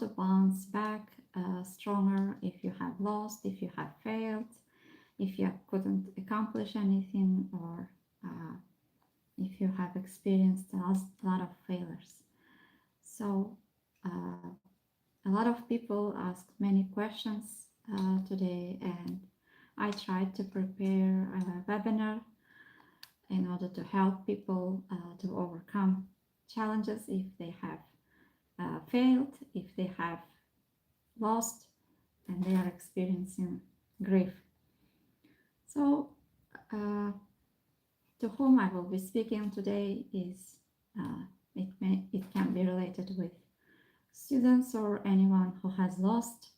to bounce back stronger if you have lost, if you have failed, if you couldn't accomplish anything, or if you have experienced a lot of failures. So a lot of people asked many questions today, and I tried to prepare a webinar in order to help people to overcome challenges if they have failed, if they have lost, and they are experiencing grief. So to whom I will be speaking today is it can be related with students or anyone who has lost,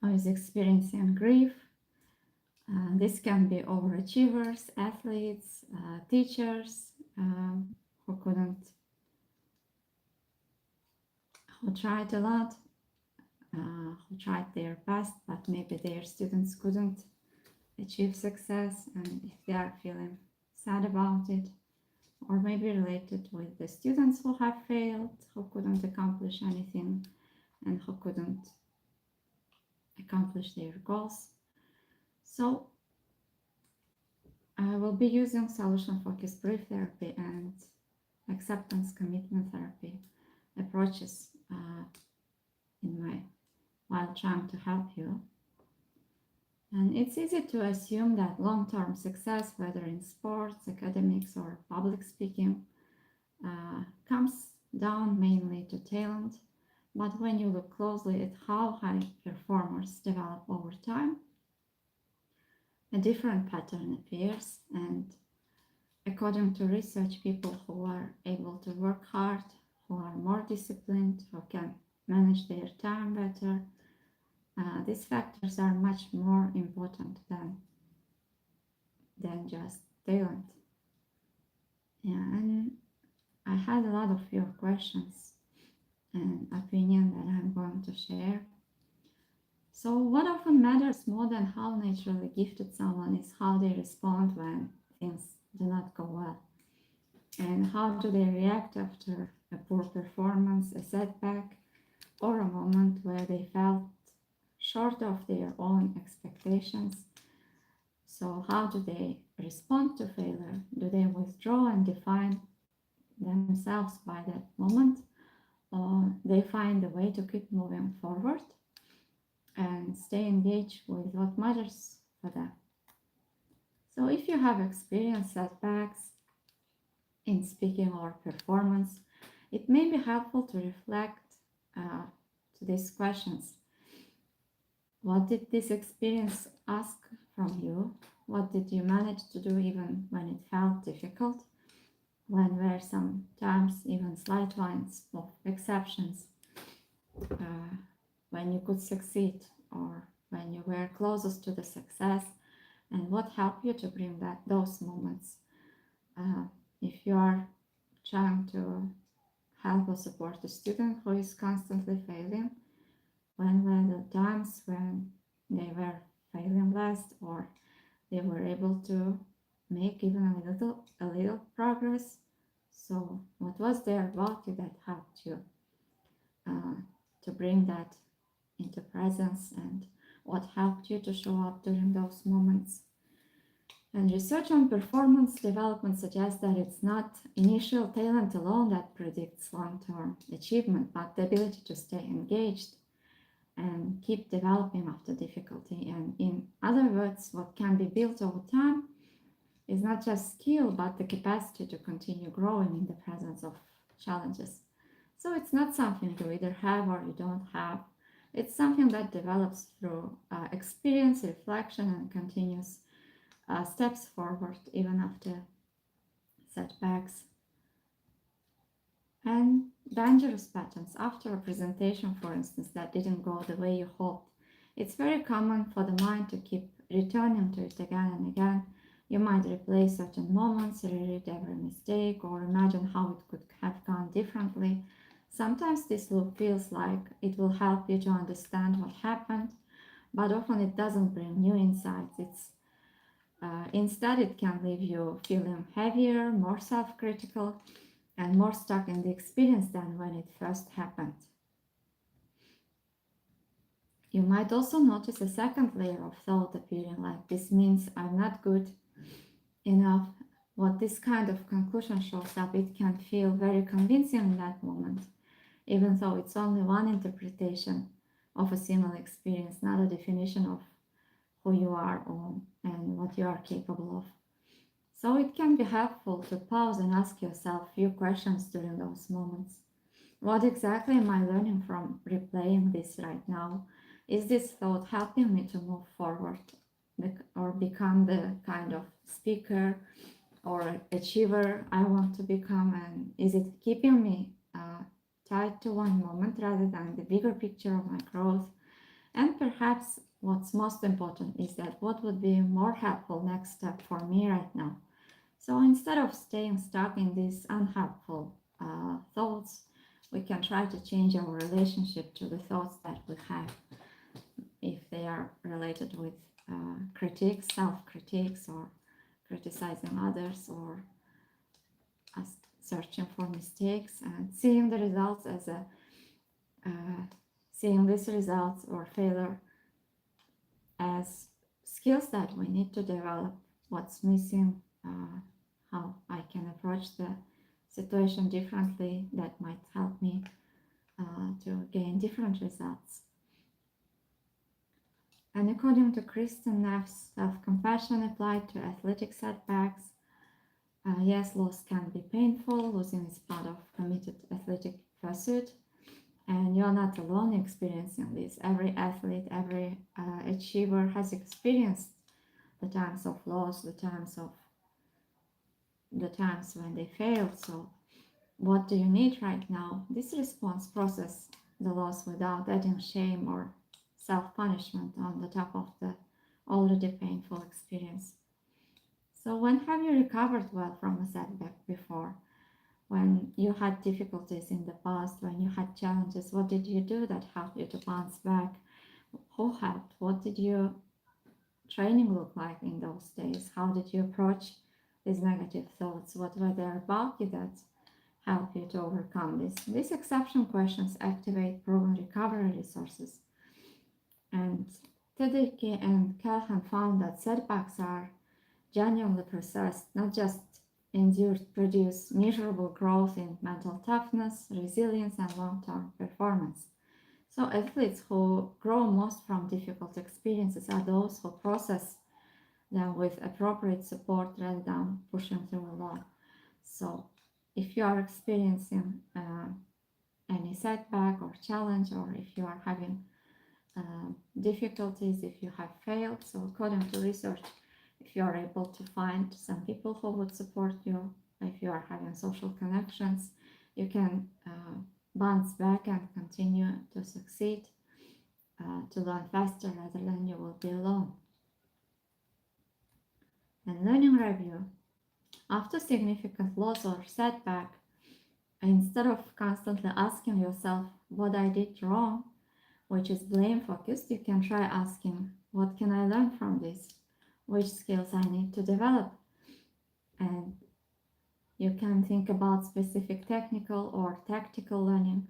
who is experiencing grief. This can be overachievers, athletes, teachers who tried a lot, who tried their best, but maybe their students couldn't achieve success, and if they are feeling sad about it, or maybe related with the students who have failed, who couldn't accomplish anything, and who couldn't accomplish their goals. So I will be using solution-focused grief therapy and acceptance commitment therapy approaches while trying to help you. And it's easy to assume that long-term success, whether in sports, academics, or public speaking, comes down mainly to talent. But when you look closely at how high performers develop over time, a different pattern appears. And according to research, people who are able to work hard, who are more disciplined, who can manage their time better, these factors are much more important than just talent. Yeah, and I had a lot of your questions and opinion that I'm going to share. So what often matters more than how naturally gifted someone is how they respond when things do not go well. And how do they react after a poor performance, a setback, or a moment where they felt short of their own expectations. So how do they respond to failure? Do they withdraw and define themselves by that moment? Or they find a way to keep moving forward and stay engaged with what matters for them? So if you have experienced setbacks in speaking or performance, it may be helpful to reflect to these questions. What did this experience ask from you? What did you manage to do even when it felt difficult? When were sometimes even slight lines of exceptions? When you could succeed, or when you were closest to the success? And what helped you to bring back those moments? If you are trying to help or support a student who is constantly failing, when were the times when they were failing less, or they were able to make even a little progress? So what was there about you that helped you to bring that into presence, and what helped you to show up during those moments? And research on performance development suggests that it's not initial talent alone that predicts long-term achievement, but the ability to stay engaged and keep developing after difficulty. And in other words, what can be built over time is not just skill, but the capacity to continue growing in the presence of challenges. So it's not something you either have or you don't have. It's something that develops through experience, reflection, and continuous steps forward even after setbacks. And dangerous patterns after a presentation, for instance, that didn't go the way you hoped. It's very common for the mind to keep returning to it again and again. You might replay certain moments, reread every mistake, or imagine how it could have gone differently. Sometimes this loop feels like it will help you to understand what happened, but often it doesn't bring new insights. Instead, it can leave you feeling heavier, more self-critical, and more stuck in the experience than when it first happened. You might also notice a second layer of thought appearing, like this means I'm not good enough. What this kind of conclusion shows up, it can feel very convincing in that moment, even though it's only one interpretation of a similar experience, not a definition of who you are and what you are capable of. So it can be helpful to pause and ask yourself a few questions during those moments. What exactly am I learning from replaying this right now? Is this thought helping me to move forward or become the kind of speaker or achiever I want to become? And is it keeping me tied to one moment rather than the bigger picture of my growth? And perhaps what's most important is that what would be more helpful next step for me right now? So instead of staying stuck in these unhelpful thoughts, we can try to change our relationship to the thoughts that we have, if they are related with critiques, self-critiques, or criticizing others, or searching for mistakes, and seeing the results as seeing these results or failure as skills that we need to develop. What's missing, how I can approach the situation differently that might help me to gain different results. And according to Kristen Neff's self-compassion applied to athletic setbacks, yes, loss can be painful. Losing is part of committed athletic pursuit, and you're not alone experiencing this. Every athlete, every achiever has experienced the times of loss, the times when they failed. So what do you need right now? This response process the loss without adding shame or self-punishment on the top of the already painful experience. So when have you recovered well from a setback before? When you had difficulties in the past, when you had challenges, what did you do that helped you to bounce back? Who helped? What did your training look like in those days? How did you approach these negative thoughts? What were there about you that help you to overcome this? These exception questions activate proven recovery resources. And Tedeke and Calhoun found that setbacks are genuinely processed, not just endured, produce measurable growth in mental toughness, resilience, and long-term performance. So athletes who grow most from difficult experiences are those who process them with appropriate support rather than pushing through alone. So if you are experiencing any setback or challenge, or if you are having difficulties, if you have failed, so according to research, if you are able to find some people who would support you, if you are having social connections, you can bounce back and continue to succeed, to learn faster rather than you will be alone. And learning review. After significant loss or setback, instead of constantly asking yourself what I did wrong, which is blame focused, you can try asking, what can I learn from this? Which skills I need to develop? And you can think about specific technical or tactical learning,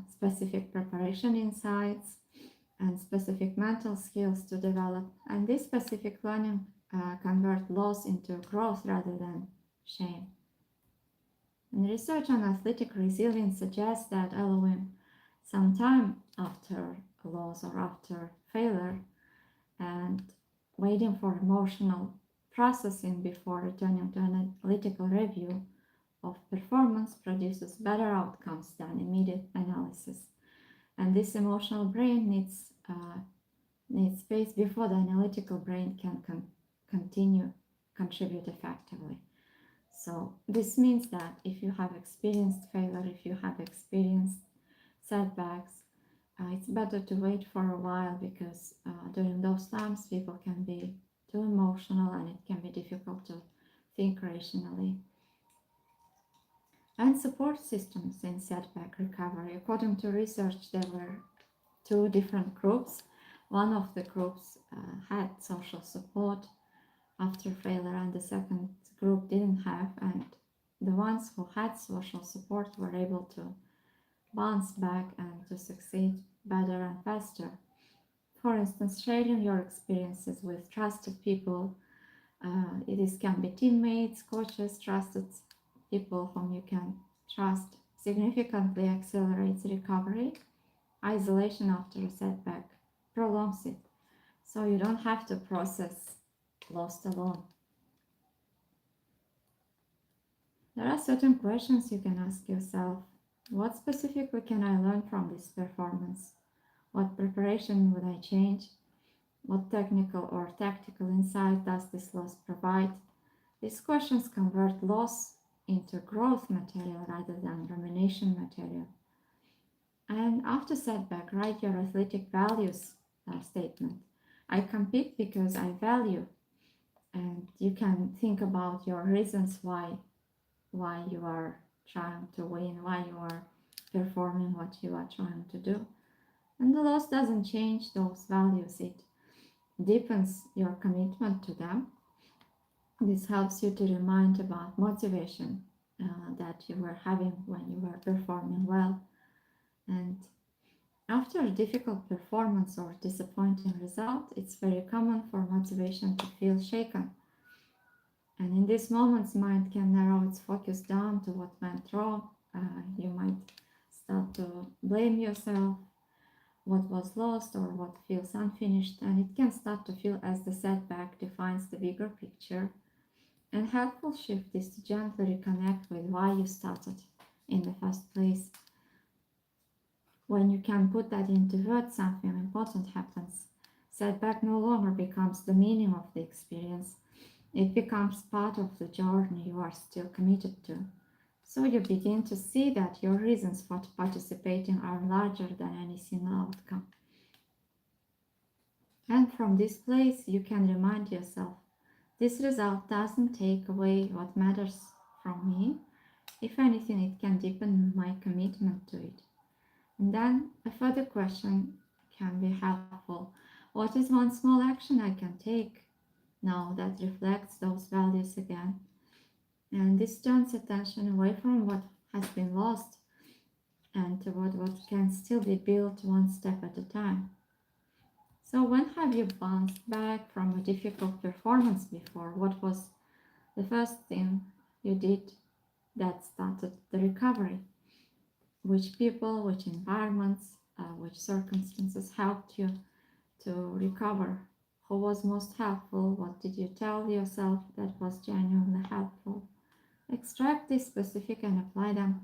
specific preparation insights, and specific mental skills to develop. And this specific learning convert loss into growth rather than shame. And research on athletic resilience suggests that allowing some time after a loss or after failure and waiting for emotional processing before returning to an analytical review of performance produces better outcomes than immediate analysis. And this emotional brain needs space before the analytical brain can contribute effectively. So this means that if you have experienced failure, if you have experienced setbacks, it's better to wait for a while, because during those times people can be too emotional and it can be difficult to think rationally. And support systems in setback recovery. According to research, there were two different groups. One of the groups had social support after failure, and the second group didn't have. And the ones who had social support were able to bounce back and to succeed better and faster. For instance, sharing your experiences with trusted people. This can be teammates, coaches, trusted people whom you can trust, significantly accelerates recovery. Isolation after a setback prolongs it, so you don't have to process loss alone. There are certain questions you can ask yourself. What specifically can I learn from this performance? What preparation would I change? What technical or tactical insight does this loss provide? These questions convert loss into growth material rather than rumination material. And after setback, write your athletic values statement. I compete because I value, and you can think about your reasons why you are trying to win, why you are performing what you are trying to do. And the loss doesn't change those values, it deepens your commitment to them. This helps you to remind about motivation that you were having when you were performing well. And after a difficult performance or disappointing result, it's very common for motivation to feel shaken. And in these moments, mind can narrow its focus down to what went wrong. You might start to blame yourself, what was lost or what feels unfinished, and it can start to feel as the setback defines the bigger picture. And helpful shift is to gently reconnect with why you started in the first place. When you can put that into words, something important happens. Setback no longer becomes the meaning of the experience. It becomes part of the journey you are still committed to. So you begin to see that your reasons for participating are larger than any single outcome. And from this place, you can remind yourself, this result doesn't take away what matters from me. If anything, it can deepen my commitment to it. And then a further question can be helpful. What is one small action I can take now that reflects those values again? And this turns attention away from what has been lost and toward what can still be built one step at a time. So, when have you bounced back from a difficult performance before? What was the first thing you did that started the recovery? Which people, which environments, which circumstances helped you to recover? Who was most helpful? What did you tell yourself that was genuinely helpful? Extract this specific and apply them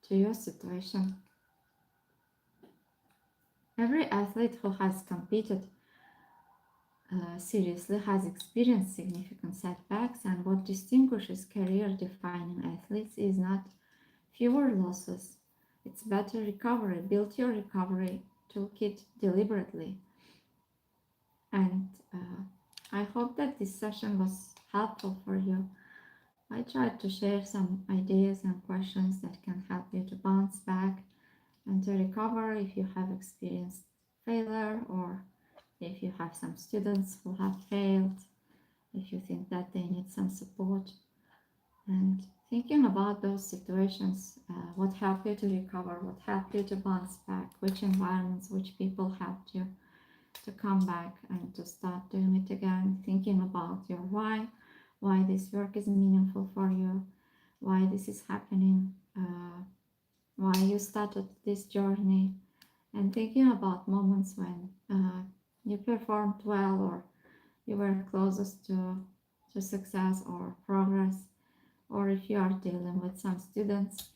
to your situation. Every athlete who has competed seriously has experienced significant setbacks, and what distinguishes career defining athletes is not fewer losses, it's better recovery. Build your recovery toolkit deliberately. And I hope that this session was helpful for you. I tried to share some ideas and questions that can help you to bounce back and to recover if you have experienced failure, or if you have some students who have failed, if you think that they need some support. And thinking about those situations, what helped you to recover, what helped you to bounce back, which environments, which people helped you to come back and to start doing it again, thinking about your why this work is meaningful for you, why this is happening, why you started this journey, and thinking about moments when you performed well or you were closest to success or progress, or if you are dealing with some students,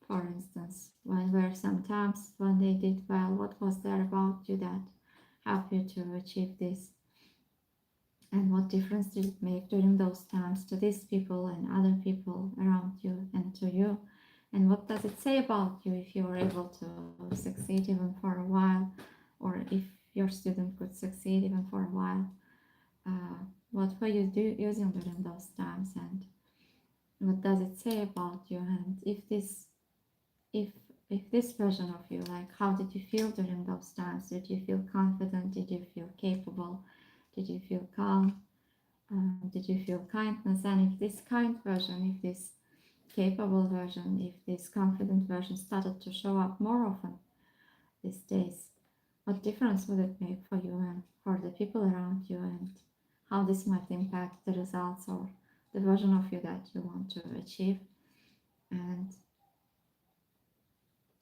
for instance, when were some times when they did well, what was there about you that helped you to achieve this, and what difference did it make during those times to these people and other people around you and to you, and what does it say about you if you were able to succeed even for a while, or if your student could succeed even for a while. What were you using during those times, and what does it say about you? And if this version of you, like, how did you feel during those times? Did you feel confident? Did you feel capable? Did you feel calm? Did you feel kindness? And if this kind version, if this capable version, if this confident version started to show up more often these days, what difference would it make for you and for the people around you, and how this might impact the results or the version of you that you want to achieve, and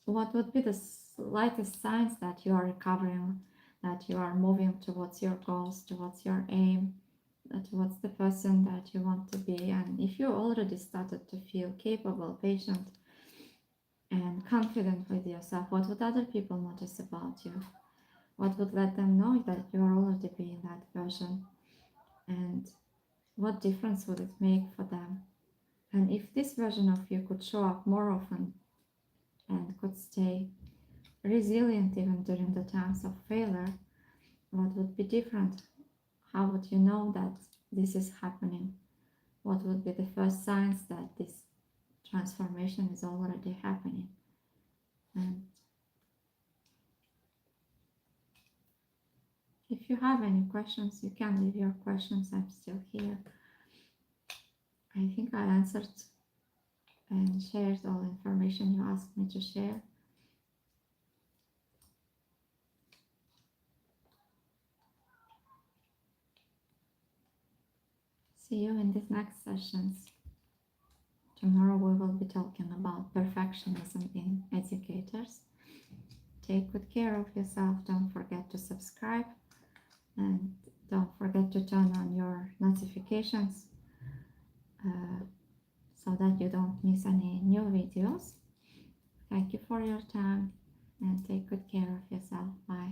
what would be the slightest signs that you are recovering, that you are moving towards your goals, towards your aim, towards the person that you want to be. And if you already started to feel capable, patient, and confident with yourself, what would other people notice about you? What would let them know that you are already being that version? And what difference would it make for them? And if this version of you could show up more often and could stay resilient even during the times of failure, what would be different? How would you know that this is happening? What would be the first signs that this transformation is already happening? And if you have any questions, you can leave your questions. I'm still here. I think I answered and shared all the information you asked me to share. See you in these next sessions. Tomorrow we will be talking about perfectionism in educators. Take good care of yourself. Don't forget to subscribe and don't forget to turn on your notifications so that you don't miss any new videos. Thank you for your time and take good care of yourself. Bye.